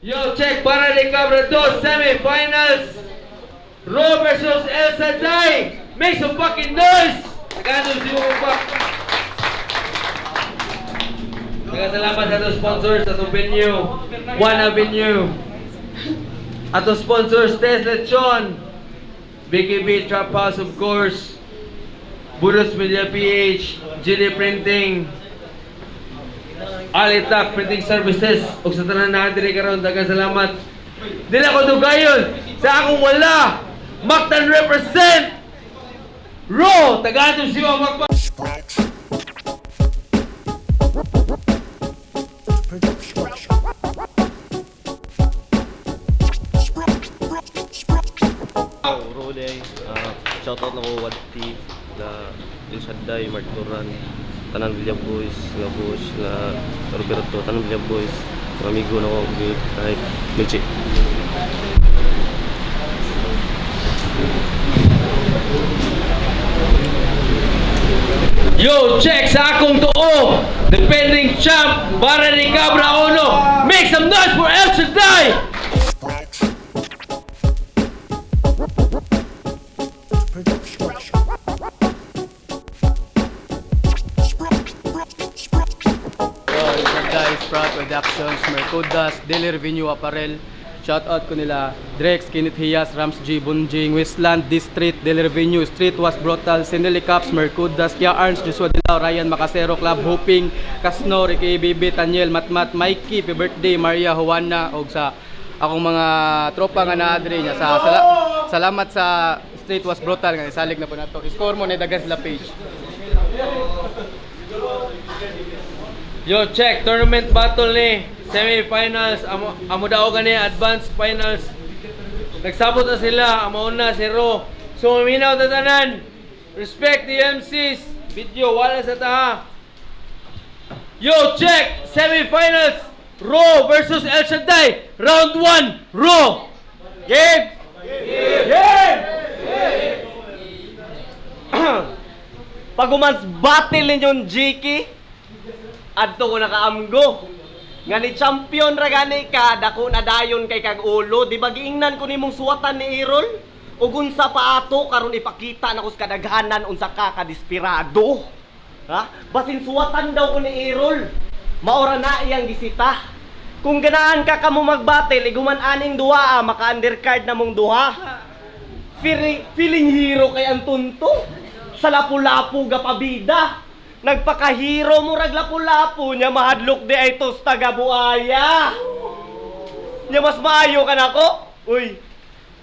Yo, check para de Cabra 2 semifinals. Raw versus El Shaddai. Make some fucking noise. Nagano si Upa. Nagkasalamat sa atong sponsors sa atong venue. One Avenue. Atong sponsors, Tess Lechon. BKB Trap House, of course. Budos Media PH. GD Printing. Alitak Printing Services ug sa tanan na diri karon daghang salamat. Dili ako dugayon sa akong wala. Mactan represent. Raw tagadto siya magpa. Roday, shoutout na ko Wati, na El Shaddai, Mark Turan, Tanan William Boys, nga Bush, nga Roberto, Tanan William Boys, mga amigo na ko, kahit Milchi. Yo, check sa akong tuo. Defending champ para ni Cabra Uno. Make some noise for El Shaddai. Guys, Proud Productions, Mercudas, Daily Revenue Apparel. Shoutout ko nila Drex, Kenneth Hias, Rams G, Bunjing, Westland, District, Daily Revenue, Street Was Brutal, Sinelli Caps, Mercudas, Kia Arns, Joshua Dilaw, Ryan Macasero, Club Hoping, Kasno, Ricky Bibi, Tanyel, Matmat, Mikey, Happy Birthday, Maria, Juana, o sa akong mga tropa nga naadre niya. Salamat sa Street Was Brutal, nga isalig na po na to. Score mo na dagan sila page. Yo, check tournament battle ni semi-finals. Amo daw gani advanced finals. Nagsabot na sila, amo na si Ro. So maminaw ta tanan. Respect the MCs. Video wala sa taha. Yo, check semi-finals. Ro versus El Shaddai. Round 1. Ro. Game. Game. Pagumans battle ninyong GK, adto ko nakaamgo. Nga ni champion ra gani ka, dako na dayon kay kag ulo. Di ba giingnan ko nimong suwatan ni Irol? Ug unsa pa ato karon ipakita na ko sa kadaghanan unsa ka kadesperado. Ha? Basin suwatan daw ko ni Irol. Maora na iyang gisita. Kung ganaan ka kamo magbattle, iguman aning duha, maka-undercard na mong duha. Feeling hero kay ang tunto. Sa lapu-lapu ga pabida. Nagpakahiro mo rag lapu-lapu nya mahadlok di ay tos taga buaya. Nya mas maayo ka nako. Uy.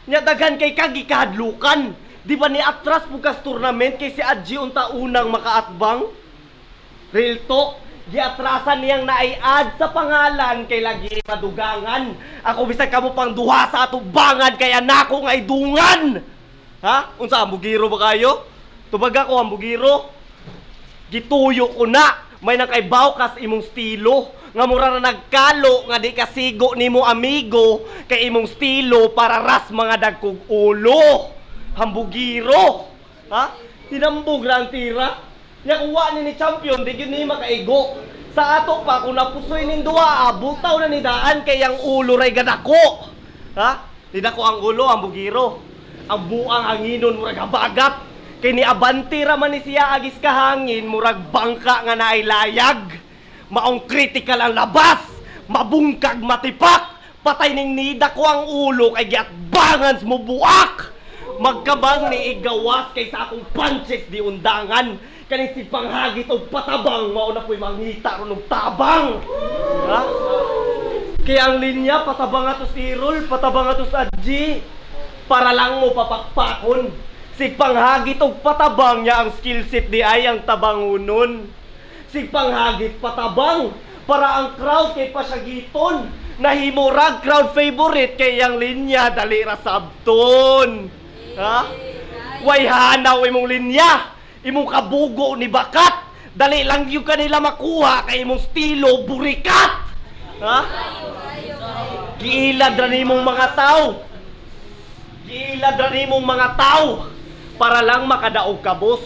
Nya daghan kay kag gikahadlukan. Di ba ni atras pugas tournament kay si Adji unta unang makaatbang? Real talk. Giatrasan niyang naiad sa pangalan kay lagi madugangan. Ako bisag kamo pang duha sa atubangan kay anako nga idungan. Ha? Unsa ambugiro ba kayo? Tubag ako ambugiro. Gituyo ko na. May nakaibaw kas imong stilo. Nga mura na nagkalo nga di kasigo nimo amigo kay imong stilo para ras mga dagkog ulo. Hambugiro. Ha? Hinambog ra ang tira. Nya kuha ni champion di gyud ni makaigo. Sa ato pa kung napusoy ning duha, butaw na ni daan kay ang ulo ray gadako. Ha? Di dako ang ulo hambugiro. Ang buang hanginon murag habagat. Kay ni abanti raman ni siya agis kahangin, murag bangka nga nailayag. Maong critical ang labas, mabungkag matipak. Patay ning nida ko ang ulo kay giatbangan mo buak. Magkabang ni igawas kay sa akong punches di undangan. Kaning si panghagit og patabang mao na po'y mangita ron og tabang. Ha? Kaya ang linya, patabang ato si Errol, patabang ato sa G. Para lang mo papakpakon. Sigpanghagit og patabang niya ang skill set di ay ang tabangunon. Sigpanghagit patabang para ang crowd kay pasyagiton. Nahimurag crowd favorite kay ang linya dali ra sabton. Ha? Way hanaw imong linya. Imong kabugo ni bakat. Dali lang yung kanila makuha kay imong stilo burikat. Ha? Giilad ra nimong mga tao. Giilad ra nimong mga tao para lang makadaog ka, boss.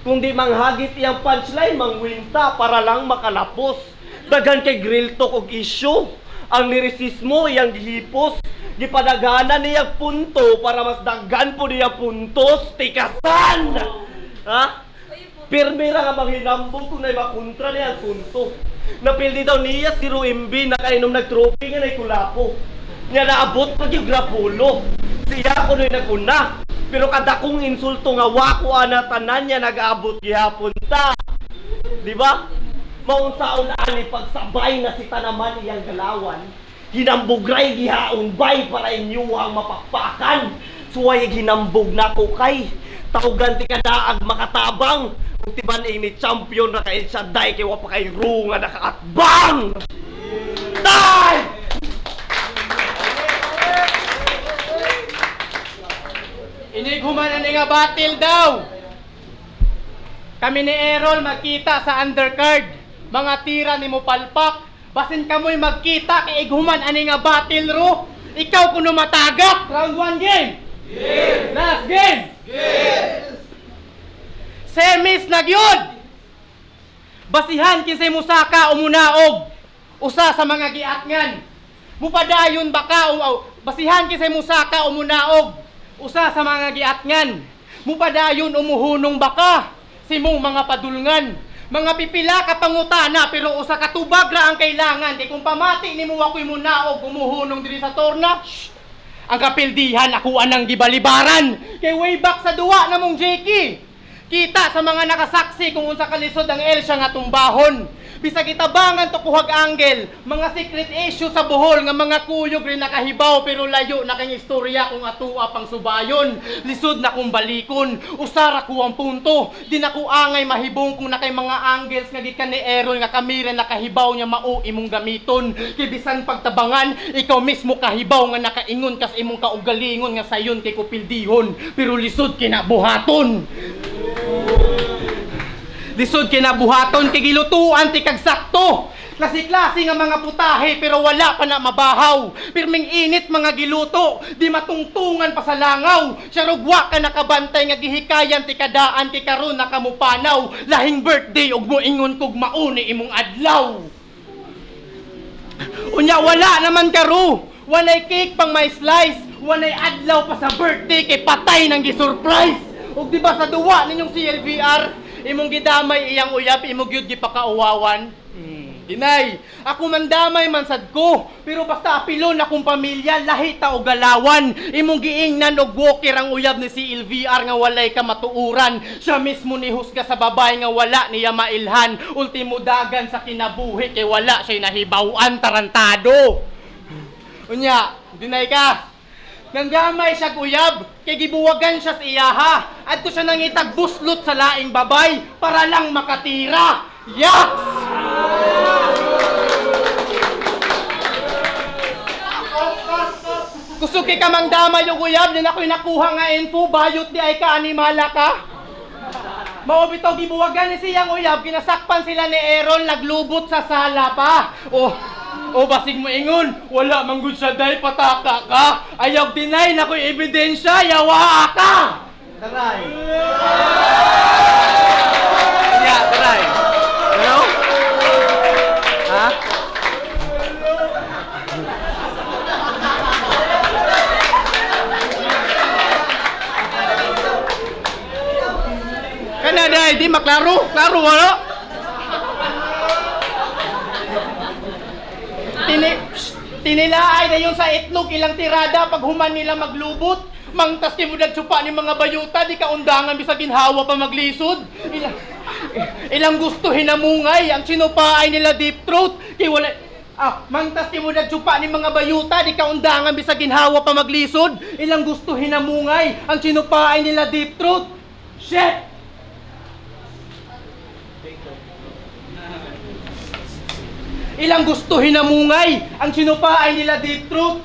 Kung di manghagit iyang punchline, mangwinta para lang makalapos. Daghan kay grill talk og issue. Ang lirisismo iyang gihipos. Gipadaghanan niyang punto para mas daghan po niya puntos. Tikasan! Ha? Pirmi ra nga manghinambong kung na'y makontra niya ang punto. Napildi daw niya si Ruimbi na kainom nag-trophy nga na'y kulapo. Niya naabot pag yung grapulo. Siya ko na'y naguna. Pero kada kong insulto nga wako ana tanan niya nag-abot gihapon ta. Di ba? Maunsaon ani pagsabay na si tanaman iyang galawan. Hinambugray gihaon bay para inyo ang mapakpakan. Suway hinambog na ko kay. Tawgan ti kadaag makatabang. Kung tiban ini champion na kay sa day kay wa pa kay ru nga nakaatbang. Die! Inighuman na nga battle daw. Kami ni Errol magkita sa undercard. Mga tira ni mo palpak. Basin kamoy magkita kay ighuman ani nga battle ro. Ikaw kuno matagak. Round 1 game. Yes. Last game. Yes. Semis na gyud. Basihan kinsay musaka umunaog. Usa sa mga giatngan. Mupadayon baka basihan kinsay musaka umunaog. Usa sa mga giatngan, mupadayon umuhunong baka, simong mga padulngan, mga pipila ka pangutana pero usa ka tubag ra ang kailangan. Kay kung pamati nimo ako'y munaog umuhunong diri sa torna, ang kapildihan ako anang gibalibaran. Kay way back sa duwa namong JK. Kita sa mga nakasaksi kung unsa kalisod ang Elsa nga tumbahon. Bisag itabangan to kuhag angle, mga secret issue sa buhol nga mga kuyog rin nakahibaw pero layo na kang istorya kung atua pang subayon. Lisod na kong balikon, usara ko ang punto. Di na ko angay mahibong kung na kay mga angles nga gikan ni Errol nga kami rin nakahibaw niya mao imong gamiton. Kay bisan pagtabangan, ikaw mismo kahibaw nga nakaingon kas imong kaugalingon nga sayon kay kupildihon. Pero lisod kinabuhaton. Lisod kinabuhaton kay gilutuan ti kag sakto. Klase-klase nga mga putahe pero wala pa na mabahaw. Pirming init mga giluto, di matungtungan pa sa langaw. Siyarugwa ka nakabantay nga gihikayan ti kadaan ti karon nakamupanaw. Lahing birthday ug moingon kog mauni imong adlaw. Unya wala naman karo. Walay cake pang may slice. Walay adlaw pa sa birthday kay patay nang gi-surprise. Ug di ba sa duwa ninyong CLVR, imong gidamay iyang uyab, imong gyud gipakauwawan. Dinay, ako man damay man sad ko, pero basta apilon akong pamilya, lahi ta og galawan. Imong giingnan og walker ang uyab ni si LVR nga walay ka matuuran. Siya mismo ni husga sa babay nga wala niya mailhan. Ultimo dagan sa kinabuhi kay wala siya nahibaw-an tarantado. Unya, dinay ka. Nanggamay siya uyab, kay gibuwagan siya sa iyaha. Adto siya nang itagbuslot sa laing babay para lang makatira. Yaks! Kusog kay kamang damay yung uyab, din ako'y nakuha nga info, bayot di ay ka animala ka. Mao bitaw gibuwagan ni siyang uyab, kinasakpan sila ni Errol, naglubot sa sala pa. O basig mo ingon, wala manggod sa day pataka ka. Ayaw dinay na ko'y ebidensya, yawa ka! Taray! Yeah, taray! Ano? Ha? Kana day, di maklaro, klaro wala? Tinilaay na yung sa itlog ilang tirada pag human nila maglubot. Mangtas ki mo nagsupa ni mga bayuta, di ka undangan bisag ginhawa pa maglisod. Ilang gusto hinamungay, ang sinupaay nila deep throat. Kay Mangtas ti mo nagtsupa ni mga bayuta, di ka undangan bisa ginhawa pa maglisod. Ilang gusto hinamungay, ang sinupaay nila deep throat. Shit! Ilang gusto hinamungay, ang sinupaay nila deep throat.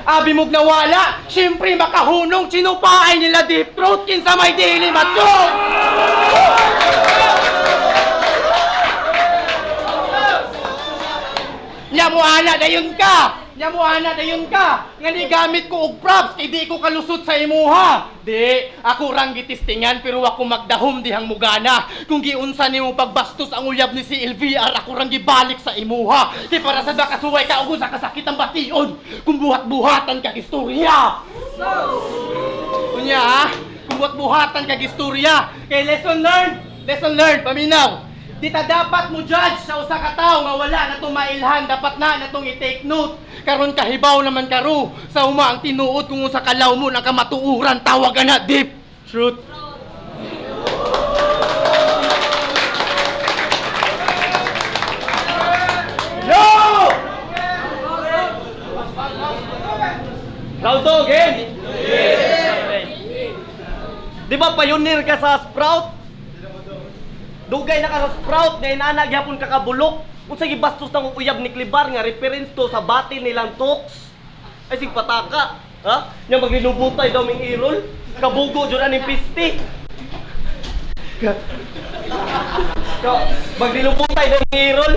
Abi mo'g nawala, siyempre makahunong sinupaay nila deep throat, kinsa may dili matyo! Nyamuana dayon ka! Nga ni gamit ko og props, hindi ko kalusot sa imuha! Di, ako rang gitistingan pero ako magdahom dihang mugana. Kung giunsa nimo pagbastos ang uyab ni si LVR, ako rang gibalik sa imuha. Di para sa nakasuway ka og sa kasakit ang bation. Kung buhat-buhatan ka istorya! Kunya kung buhat-buhatan ka istorya. Kay lesson learned, paminaw! Di ta dapat mo judge sa usa ka tawo nga wala na tong mailhan, dapat na natong i-take note. Karon kahibaw naman karo sa uma ang tinuod kung unsa kalaw mo ang kamatuuran, tawagan na deep truth. Yo! Round 2 again. Di ba pioneer ka sa Sprout? Dugay na ka sa Sprout nga inana gyapon ka kabulok. Unsa gibastos nang uyab ni Klibar nga reference to sa batin nilang talks. Ay sig pataka, ha? Nya maglinubutay daw ming irol, kabugo jud aning piste. Maglinubutay daw ming irol.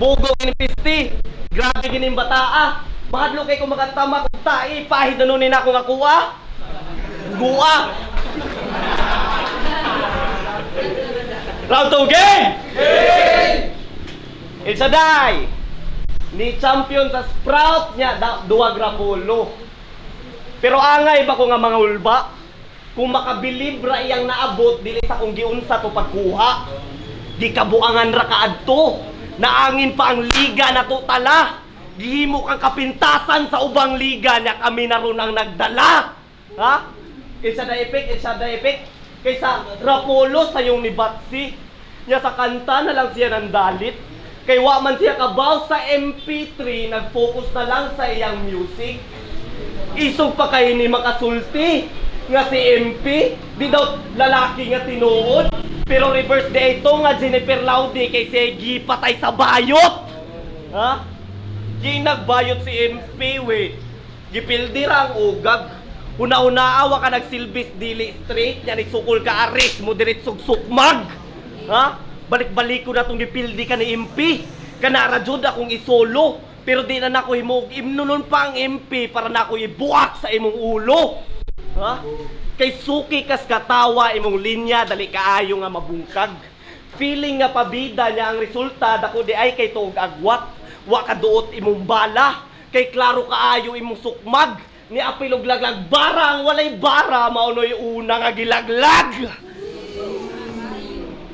Bugo ini piste. Grabe gining bataa. Mahadlo kay ko makatama og tai, pahid na nun nako nga kuha. Guwa. Round 2 game! It's a die! Ni champion sa Sprout niya, duwag rapolo. Pero angay ba ko nga mga ulba? Kung makabilib ra iyang naabot, dili sa kung giunsa to pagkuha. Di kabuangan ra kaadto. Naangin pa ang liga na to tala. Gihimo kang kapintasan sa ubang liga niya kami na ron ang nagdala. Ha? It's a the epic. Kaysa rapolo sa yung ni Batsi, niya sa kanta na lang siya nandalit. Kay wa man siya kabaw sa MP3, nag-focus na lang sa iyang music. Isog pa kay ni makasulti nga si MP, di daw lalaki nga tinuod. Pero reverse day ito nga Jennifer Laude kay Segi patay sa bayot. Ha? Di nagbayot si MP, we. Gipildi ra ang ugag. Una-una awa ka nagsilbis dili straight, yan isukol ka aris mo diretsog sukmag. Ha? Balik-balik ko na itong gipildi ka ni MP. Kanara jud akong isolo. Pero di na nako himog imnunon pa ang MP para na ako ibuak sa imong ulo. Ha? Kay suki kas katawa imong linya dali kaayo nga mabungkag. Feeling nga pabida niya ang resulta dako di ay kay tuog agwat. Wa ka duot imong bala. Kay klaro kaayo imong sukmag. Ni apilog laglag bara ang walay bara maunoy una nga gilaglag.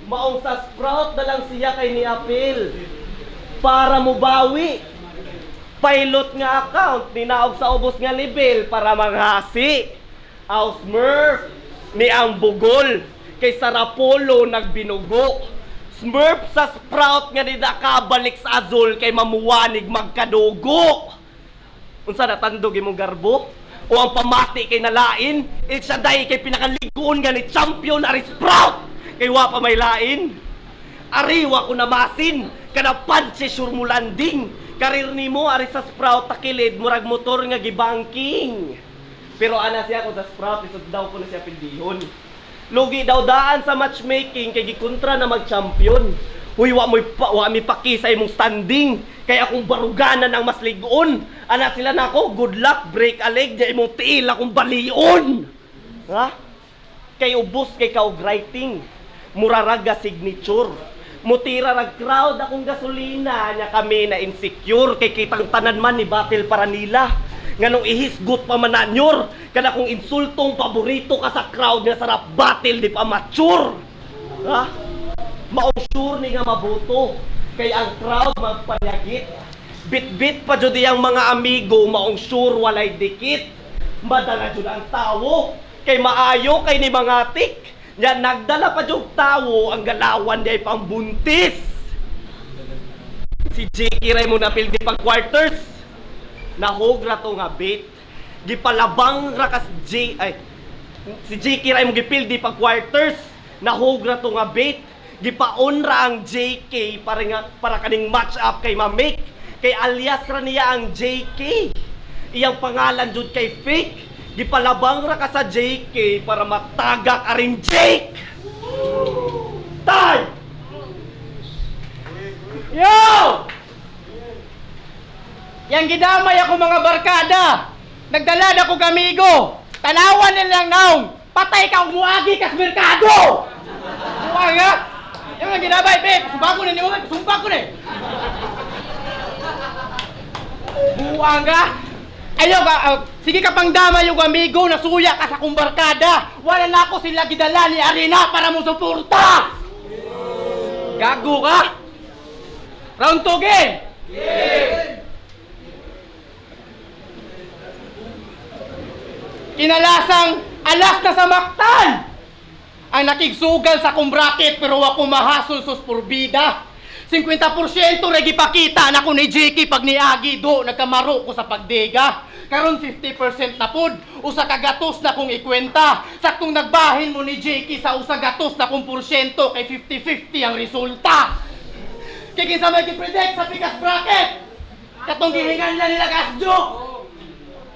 Maong sa Sprout na lang siya kay ni apil para mo bawi. Pilot nga account ni naog sa ubos nga level para manghasi. Aw Smurf ni ang bugol kay Sarapolo nagbinugo. Smurf sa Sprout nga di nakabalik sa Azul kay mamuwanig magkadugo. Unsa natandog imong garbo? O ang pamati kay nalain? Sa day kay pinakaliguon nga ni champion Ari Sprout! Kay wa pa may lain? Ariwa ko namasin! Kana panse sure mo landing! Karir ni mo Ari sa Sprout takilid murag motor nga gibanking! Pero ana siya ko sa Sprout isod daw ko na siya pindihon. Lugi daw daan sa matchmaking kay gikontra na mag-champion. Uy, wa mi paki sa imong standing. Kaya akong baruganan ang mas ligon. Ana sila nako, good luck, break a leg, di imong tiil akong balion. Ha? Kay ubos kay kaog writing. Muraraga signature. Mutira rag crowd akong gasolina nya kami na insecure kay kitang tanan man ni battle para nila. Nganong ihisgot pa mananyor. Kana kung insultong paborito ka sa crowd nga sarap battle di pa mature. Ha? Maong sure ni nga mabuto kay ang crowd magpanyagit. Bit-bit pa jud ang mga amigo maong sure walay dikit. Madala jud ang tawo kay maayo kay ni mga tik. Nya nagdala pa jud tawo ang galawan di pambuntis. Si JK ray mo napildi pag quarters. Nahog ra to nga bait. Gipalabang ra kas si JK ray mo gipildi pag quarters. Nahog ra to nga bait. Gipaon ra ang JK para kaning match up kay ma-make. Kay alias ra niya ang JK. Iyang pangalan jud kay fake. Gipalabang ra ka sa JK para matagak aring Jake. Tay! Yo! Yang gidamay ako mga barkada. Nagdala na ko gamigo. Tanawan nilang naong. Patay ka umuagi kas merkado. Buwang nga. Yung nga ginamay, babe. Sumpa ko na ni mga. Sumpa ko na. Buwang nga. Ayaw ka. Sige ka pang dama yung amigo. Nasuya ka sa kong barkada. Wala na ako sila gidala ni Arena para mo suporta. Gago ka. Round 2 game! Kinalasang alas na sa maktan! Ang nakigsugal sa kong bracket pero ako mahasol sus purbida. 50% regi pakita na ko ni JK pag niagi do nagkamaro ko sa pagdega. Karon 50% na pud, usa ka gatos na kong ikwenta. Saktong nagbahin mo ni JK sa usa gatos na kong porsyento kay 50-50 ang resulta. Kaya kinsa may gipredict sa pikas bracket. Katong gihingan na nila Gasjo.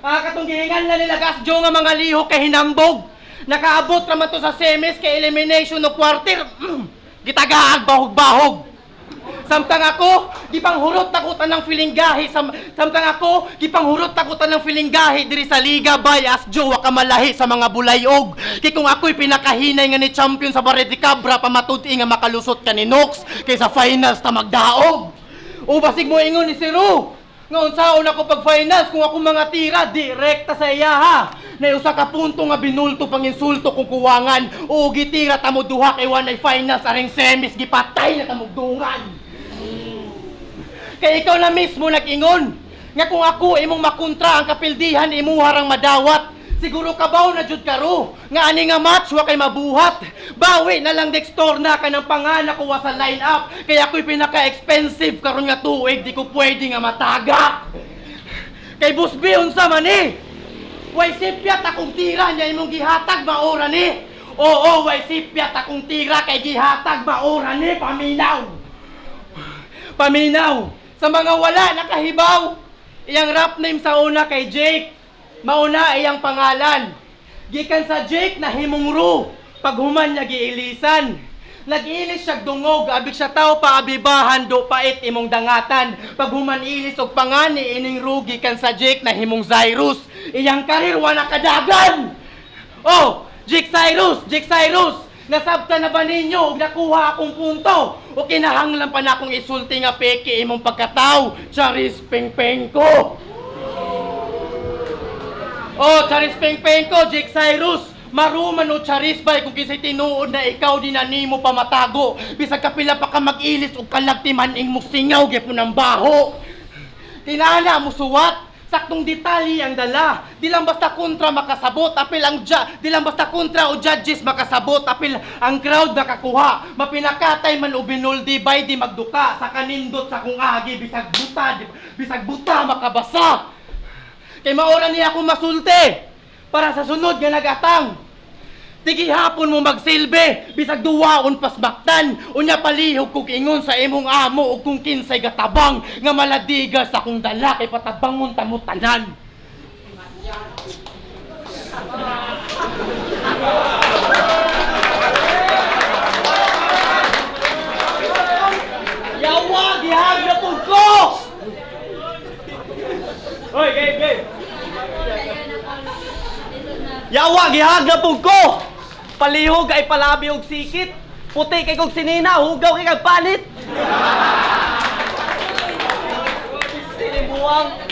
Katong gihingan na nila Gasjo nga mga lihok kay hinambog. Nakaabot naman to sa semis kay elimination no quarter. Gitagaag bahog-bahog. Samtang ako, di panghurot takutan ng filinggahi. Samtang ako, di panghurot takutan ng filinggahi diri sa Liga by as jowa kamalahi sa mga bulayog. Kay kung ako'y pinakahinay nga ni champion sa Barete Cabra, pamatudi nga makalusot ka ni Nox kay sa finals ta magdaog. O basig mo ingon ni Siru. Nga unsaon ako pag finals kung ako mga tira direkta sa iya ha. Na usa ka punto nga binulto pang insulto kung kuwangan. O gitira ta mo duha kay wanay finals aring semis gipatay na tamugdungan. Kaya ikaw na mismo nag-ingon nga kung ako imong makontra ang kapildihan imo harang madawat. Siguro kabaw na jud karo nga ani nga match wa kay mabuhat. Bawi na lang Dextor na ka ng panganak ko sa line-up. Kaya ako'y pinaka-expensive karon nga tuig di ko pwede nga matagak. Kay Boss B unsa man eh. Way sipyat akong tira niya imong gihatag maora ni. Oo, way sipyat akong tira kay gihatag maora ni paminaw. Paminaw. Sa mga wala nakahibaw, iyang rap name sa una kay Jake, mauna iyang pangalan. Gikan sa Jake na himong Ru, paghuman niya giilisan. Nag-ilis siya dungog, abig siya tao pa abibahan do pait imong dangatan. Paghuman ilis og pangani ining Ru gikan sa Jake na himong Cyrus. Iyang karir wa nakadagan. Oh, Jake Cyrus. Nasabta na ba ninyo og nakuha akong punto? O kinahanglan pa na akong isulti nga peke imong pagkataw? Charis peng-peng ko! Oh, Charis peng-peng ko, Jake Cyrus! Maruman o Charis bay kung kisay tinuod na ikaw di na nimo pa matago. Bisag kapila pa ka mag-ilis o kalagtiman ing musingaw gyapon ng baho. Tinala mo suwat! Saktong detalye ang dala. Di lang basta kontra makasabot, apil ang di lang basta kontra o judges makasabot, apil ang crowd nakakuha. Mapinakatay man o binuldi bay di magduka sa kanindot sa kung agi bisag buta makabasa. Kay maora niya akong masulti para sa sunod nga nagatang. Tigi hapon mo magsilbi, bisag duwaon pas baktan. Unya palihog kung ingon sa imong amo o kung kinsay gatabang nga maladiga sa kung dala kay patabangon tamo tanan. Yawa, gihag na po ko! Hoy, game! Yawa, gihag na po ko! Palihog ay palabi og sikit. Puti kay kog sinina, hugaw kay kag panit. Sinibuang.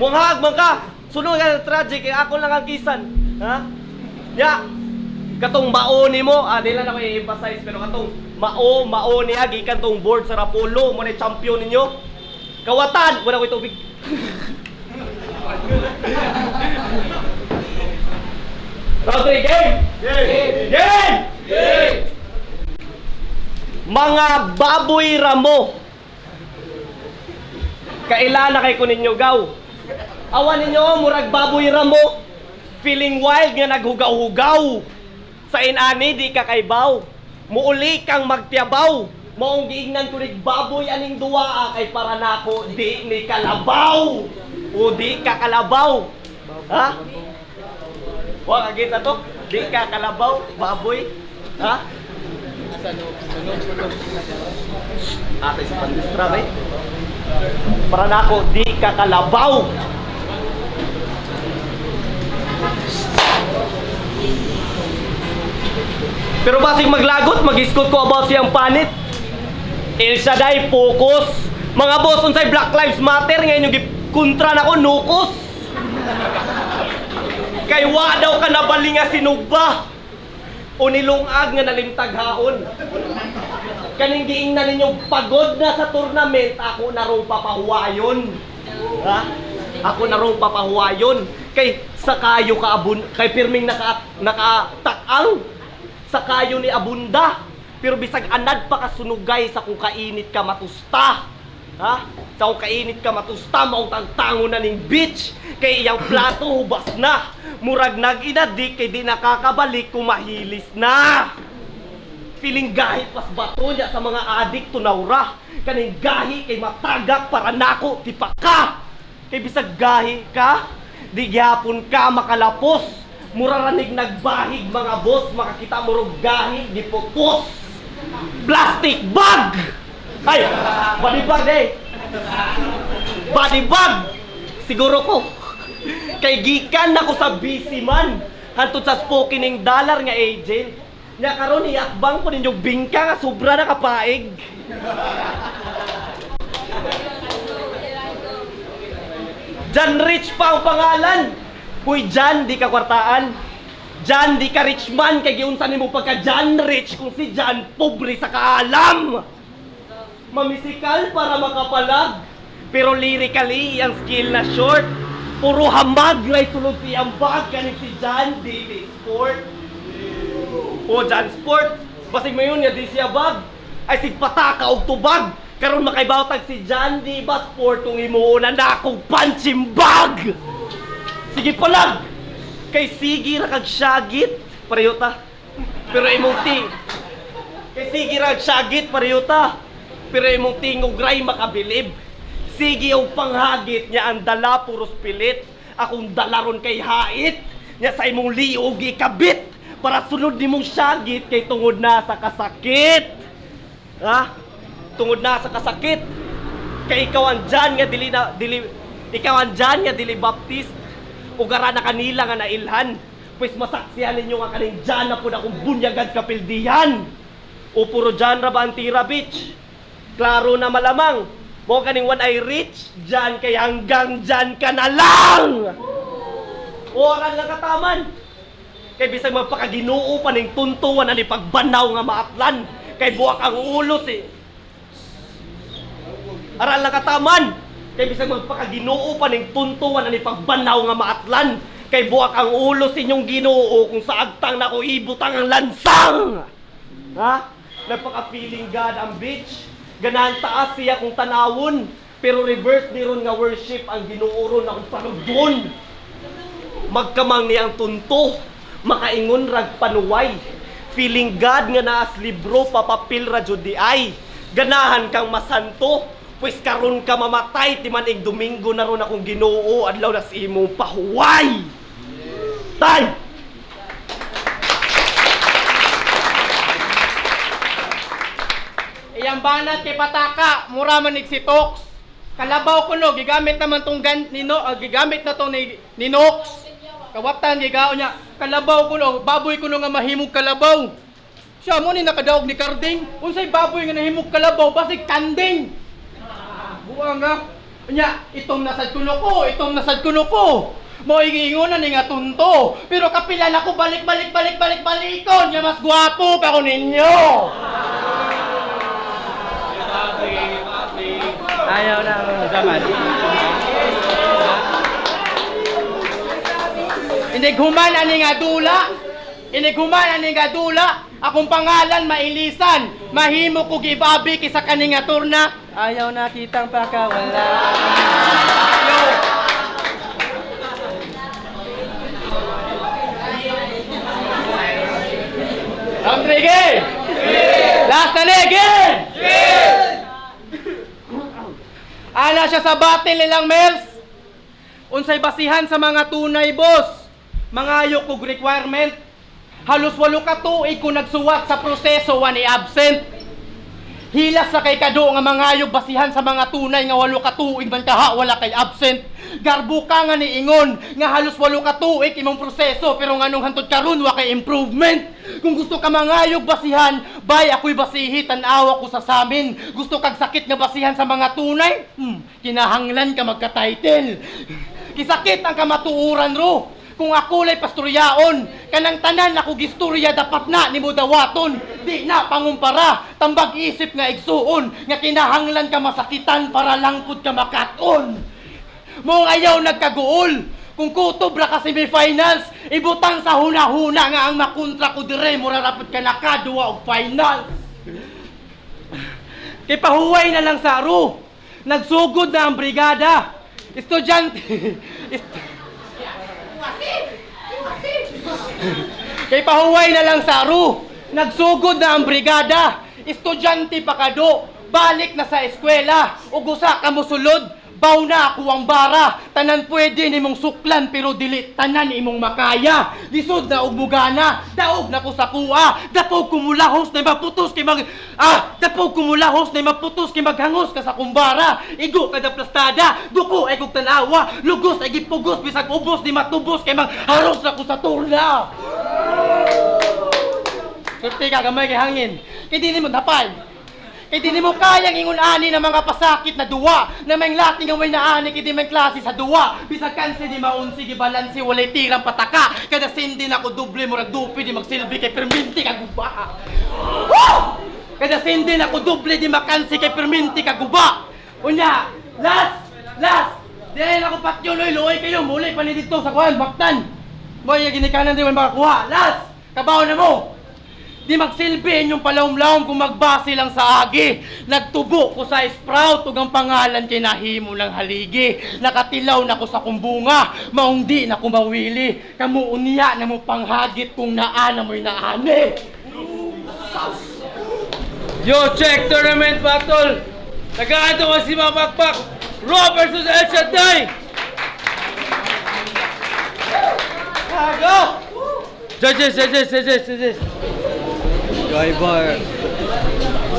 Munghag man ka. Sunod ka tragic kay ako lang ang kisan. Ha? Ya. Katong mao nimo, dila na ko i-emphasize pero katong mao niya gikan tong board sa Rapolo, mo na champion ninyo. Kawatan, wala ko tubig. Round 3, game! Mga baboy ramo. Kaila na kay ko ninyo gaw. Awan ninyo murag baboy ramo. Feeling wild nga naghugaw-hugaw. Sa inani di ka kaybaw. Muuli kang magtiyabaw. Maong giingnan ko nig baboy aning duwa kay para nako di ni kalabaw. O di ka kalabaw. Ha? Wa kagit to? Di ka kalabaw, baboy. Ha? Ate sa pandistra bay. Para nako di ka kalabaw. Pero basig maglagot, mag-iskot ko about siyang panit. El Shaddai, focus. Mga boss, unsay Black Lives Matter, ngayon yung kontra na ko, nukos. Kay wa daw ka nabali nga sinugba. O nilungag nga nalimtaghaon. Kaning giingnan ninyong pagod na sa tournament, ako na ro papahuwayon. Ha? Ako na ro papahuwayon. Kay sa kayo ka kay pirming nakatakang sa kayo ni abunda. Pero bisag anad pa kasunugay sa kung kainit ka matusta. Ha? Sa kung kainit ka matusta, mautang-tango na ning beach. Kay iyang plato hubas na. Murag nag-inadik kay di nakakabalik kung mahilis na. Feeling gahi pas bato niya sa mga adik tunawra. Kaning gahi kay matagak para nako tipaka. Kay bisag gahi ka, di gyapon ka makalapos. Muraranig nagbahig mga boss, makakita murog gahi di putos. Plastic bag! Ay! Body bag eh! Body bag! Siguro ko. Kay gikan na ko sa busy man. Hantod sa spokening dollar nga agent. Nya karon iakbang ko ninyong bingka nga sobra na kapaig. Jan Rich pa ang pangalan. Huy Jan, di ka kwartaan. Jan, di ka rich man. Kay giunsan mo pagka Jan Rich kung si Jan pobre sa kaalam. Mamisikal para makapalag. Pero lyrically, ang skill na short. Puro hamag lay sulod siyang bag. Kanin si Jan, di sport. O Jan Sport. Basig mo yun, ya di siya bag. Ay sigpataka og tubag. Karon makaibawtag si Jan, di ba sport ung imuuna na akong punching bag. Sige palag. Kay sige ra kag syagit pareho ta. Pero imong ting. Kay sige ra kag syagit pareho ta. Pero imong tingog ray makabilib. Sige og panghagit nya ang dala puros pilit. Akong dala ron kay hait. Nya sa imong liog ikabit para sunod nimong syagit kay tungod na sa kasakit. Ha? Tungod na sa kasakit. Kay ikaw ang Jan nga ikaw ang Jan nga dili baptist. Ugara na kanila nga nailhan. Pues masaksihan ninyo nga kaning Jan na po na kung bunyagad kapildihan. O puro Jan ra ba ang tira bitch? Klaro na malamang. Mo kaning one eye rich, Jan kay hanggang Jan ka na lang. Oran lang kataman. Kay bisag magpakaginoo pa ning tuntuan ani pagbanaw nga maatlan. Kay buwak ang ulo si aral lang kataman. Kay bisag magpakaginoo pa ning tuntuan ani pagbanaw nga maatlan. Kay buwak ang ulo si inyong Ginoo kung sa agtang nako ibutang ang lansang. Ha? Nagpaka-feeling God ang bitch. Ganahan taas siya kung tanawon. Pero reverse ni ron nga worship ang Ginoo ron akong panudon. Magkamang niyang tunto. Makaingon rag panuway. Feeling God nga naas libro papapil ra jud di ay. Ganahan kang masanto. Pues karon ka mamatay timan ig Domingo na ron akong Ginoo adlaw na sa imong pahuway. Tay! Iyang banat kay pataka, mura man si Tox. Kalabaw ko no, gigamit naman tong gigamit na tong ni Nox. Kawatan gigaon niya, kalabaw ko no, baboy ko no nga mahimog kalabaw. Siya mo ni nakadaog ni Karding, unsay baboy nga nahimog kalabaw basig kanding. Buang nga. Nya, itong nasad kuno ko. Mo igingonan ni nga tunto. Pero kapila na ko balik-balikon. Nya mas gwapo pa ko ninyo. Ayaw na zaman. Inighuman ani nga dula. Akong pangalan mailisan, mahimo ko gibabi kisa kaning nga turna. Ayaw na kitang pakawala. Round 3 game! Last na ni, game! Ana siya sa battle nilang Mels. Unsay basihan sa mga tunay, boss. Mangayo kog requirement. Halos 8 ka tuig ko nagsuwat sa proseso wani absent. Hilas sa kay kado nga mangayog basihan sa mga tunay nga 8 ka tuig man kaha wala kay absent. Garbo ka nga ni ingon nga halos 8 ka tuig imong proseso pero nganong hantod karon wa kay improvement. Kung gusto ka mangayog basihan, bay ako'y basihi tan-awa ko sa samin. Gusto kag sakit nga basihan sa mga tunay? Kinahanglan ka magka-title. Kisakit ang kamatuuran ro. Kung ako lay pastoryaon, kanang tanan ako gistorya dapat na nimo dawaton. Di na pangumpara, tambag isip nga igsuon, nga kinahanglan ka masakitan para langkod ka makaton. Mong ayaw nagkaguol, kung kutob ra ka semifinals, ibutang sa huna-huna nga ang makontra ko dire mo rarapod ka nakadua og finals. Kay pahuway na lang sa aro, nagsugod na ang brigada. Estudyante, kay pahuway na lang sa aro, nagsugod na ang brigada. Estudyante pa kado, balik na sa eskwela. Ug usa ka mosulod, baw na ako ang bara. Tanan pwede nimong suklan pero dili tanan imong makaya. Lisod na og mugana, daog na ko sa kuha. Dapog kumulahos na maputos kay dapog kumulahos na maputos kay maghangos ka sa kumbara. Igo kada plastada, duko ay kog tanawa, lugos ay gipugos bisag ubos di matubos kay magharos na ko sa turna. Surti ka gamay kay hangin. Kay di mo napay. Kay di mo kayang ingon ani ng mga pasakit na duwa na may lating nga may naani kay di may klase sa duwa. Bisag kanse di maunsi gibalansi walay tirang pataka. Kada sindi na ko doble mo ragdupi di magsilbi kay perminti ka guba. Kada sindi na ko doble di makansi kay perminti ka guba. Unya, last. Di na ko patyo loy kayo muli pa ni dito sa kuan baktan. Moy ginikanan di man makakuha. Last, kabaw na mo. Di magsilbi inyong palawom-lawom kung magbase lang sa agi. Nagtubo ko sa sprout ug ang pangalan kay nahimo ng haligi. Nakatilaw na ko sa kumbunga, maong di na ko mawili. Kamu unya na mo panghagit kung naa na mo'y naani. Yo, check tournament battle. Nagkakato ko si Mapakpak. Raw versus El Shaddai. Kago! Judges. Driver.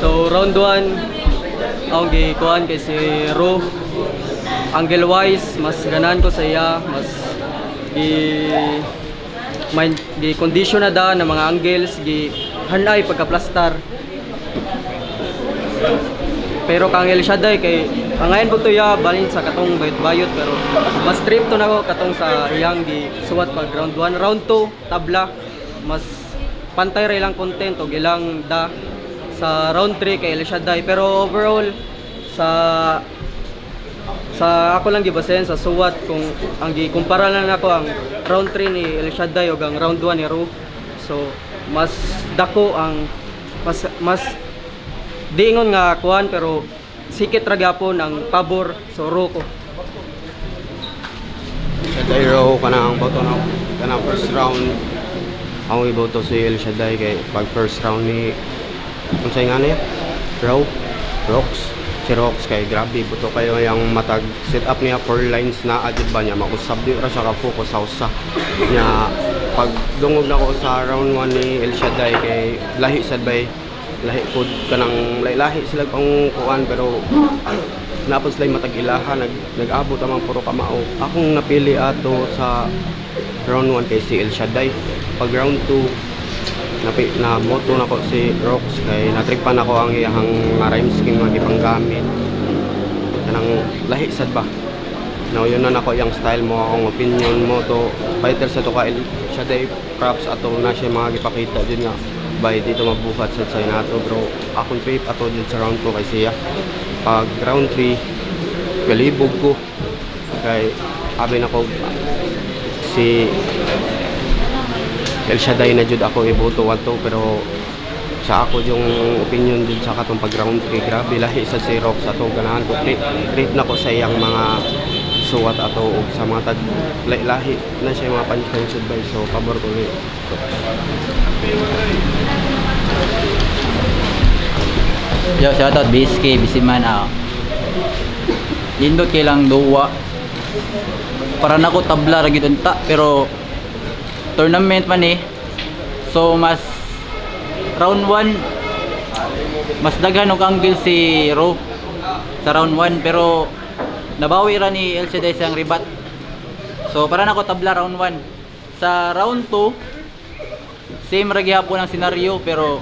So round 1 ang gikuan kay si Ro. Angle wise mas ganan ko sa iya, mas gi condition na da ng mga angles gi hanay pagka-plastar. Pero kang El Shaddai kay pangayon po to ya balin sa katong bayot pero mas stricto na ko katong sa iyang gi suwat pag round 1, round 2 tabla mas pantay ray lang content o ilang da sa round 3 kay El Shaddai pero overall sa ako lang gibasen sa suwat kung ang gikumpara lang nako ang round 3 ni El Shaddai ug ang round 1 ni Ru so mas dako ang mas diingon nga kuan pero sikit ra gyapon ang pabor so Ru ko Shaddai Ro kanang boto na kanang first round ako iboto si El Shaddai kay pag first round ni kung sa'yo nga niya si Rox kay grabe buto kayo yung matag set up niya 4 lines na adjud ba niya makusab di ra siya ka-focus sa usa niya pag dungog na ko sa round 1 ni El Shaddai kay lahi sad bay lahi pod kanang lahi sila pang kuan pero napod sila matag ilaha nag-abot amang puro kamao akong napili ato sa round 1 kay si El Shaddai pag round 2 na moto na ko si Rox kay natripan ako ang iyang rhyme scheme nga gipanggamit kanang lahi sad ba now yun na nako yung style mo akong opinion mo to fighter sa to ka El Shaddai props ato na siya mga gipakita din nga bay dito mabuhat sa nato bro akong trip ato din sa round 2 kay siya pag round 3 galibog ko kay abi na ko si El Shaddai na jud ako iboto 1-2 pero sa ako yung opinion din sa katong pag round 3, grabe lahi sa si Rock sa to ganahan ko trip na ko sa iyang mga suwat ato og sa mga tag lahi na siya mga punch advice, so pabor ko ni Rock. Yo, shoutout BSK, Bisiman. Lindot kay lang duwa. Para nako tabla ra gid unta, pero tournament man eh. So mas round 1 mas daghan og angle si Ro sa round 1, pero nabawi ra ni El Shaddai sang ribat. So para nako tabla round 1. Sa round 2 same ra gyapon ang senaryo, pero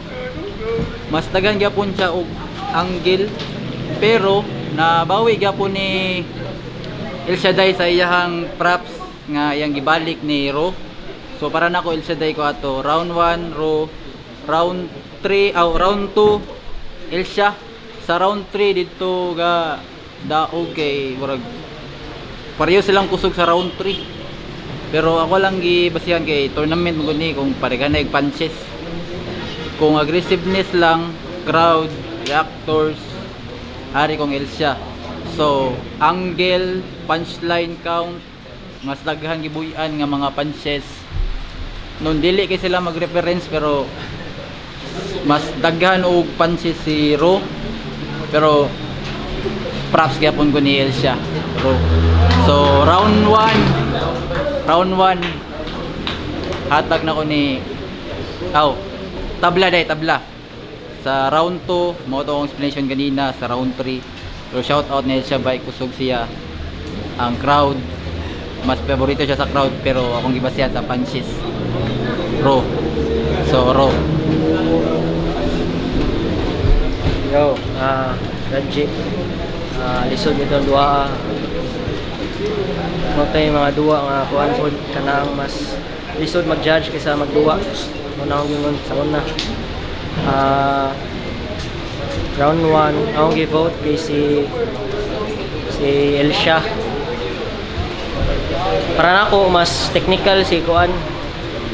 mas daghan gyapon siya og angle, pero nabawi gyapon ni El Shaddai sa iyahang props nga iyang gibalik ni Ro. So para nako El Shaddai ko ato round 1 Ro, round 3 round 2 El Sha. Sa round 3 dito ga daog kay murag pareho silang kusog sa round 3. Pero ako lang gibasihan kay tournament mo ni kung pareganay punches. Kung aggressiveness lang, crowd, reactors, hari kong El Sha. So, angle, punchline count, mas daghan gibuy-an nga mga punches. Noon dili kay sila mag-reference, pero mas daghan og punches si Ro. Pero props gyapon ko ni El Sha. So, round 1 hatag na ko ni tabla day, tabla. Sa round 2, mo to akong explanation kanina. Sa round 3, so shout out na siya, bike kusog siya ang crowd. Mas favorito siya sa crowd, pero akong gibasihan sa punches Ro. So Ro. Yo, Ranji. Lisod nito ang duwa. Mo tay mga duwa nga kuan pod kanang mas lisod mag-judge kaysa magduwa. Muna akong gingon sa una. Round 1, akong gi-vote kay si El Sha. Para na ako mas technical si kuan,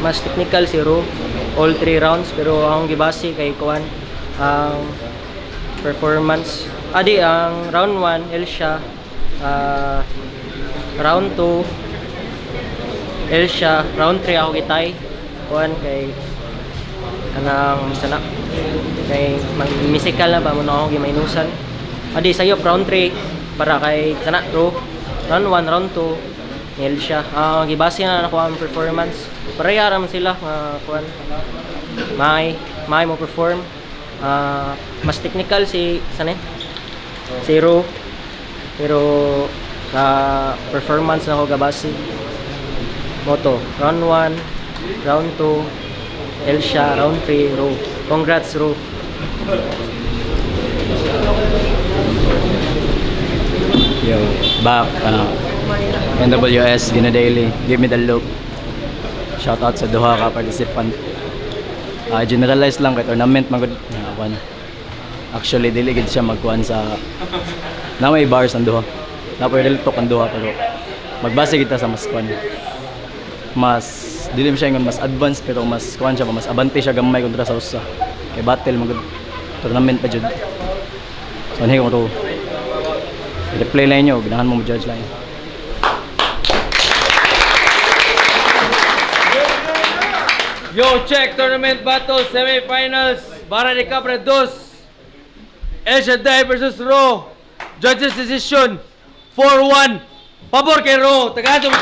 mas technical si Ro all 3 rounds, pero akong gibase kay kuan ang performance. Ang round 1 El Sha, round 2 El Sha, round 3 ako gitay kuan kay kanang sana kay musical na ba mo na ako gimainusan. Sayop round 3 para kay sana Ro, round 1 round 2 ni El Sha. Gibase na ako ang performance, pareha ra man sila nga kuan may mo perform. Mas technical si Ro, pero sa performance na ako gabasi moto round 1 round 2 El Sha, round 3 Ro. Congrats Ro. Yo, back NWS Gina Daily, give me the look. Shout out sa duha ka participant. Generalize lang kay tournament magud. Actually dili gid siya magkuan sa na may bars ang duha. Na pwede tok ang duha, pero magbase kita sa mas kuan. Mas dili siya ingon mas advanced, pero mas kuan siya, mas abante siya gamay kontra sa usa. Kay battle magud tournament pa jud. So ano ko to? Replay lang nyo, ganahan mo judge lang. Yo, check tournament battle semifinals. Bara de Capra 2. El Shaddai versus Ro. Judges decision 4-1. Pabor kay Ro. Tagadong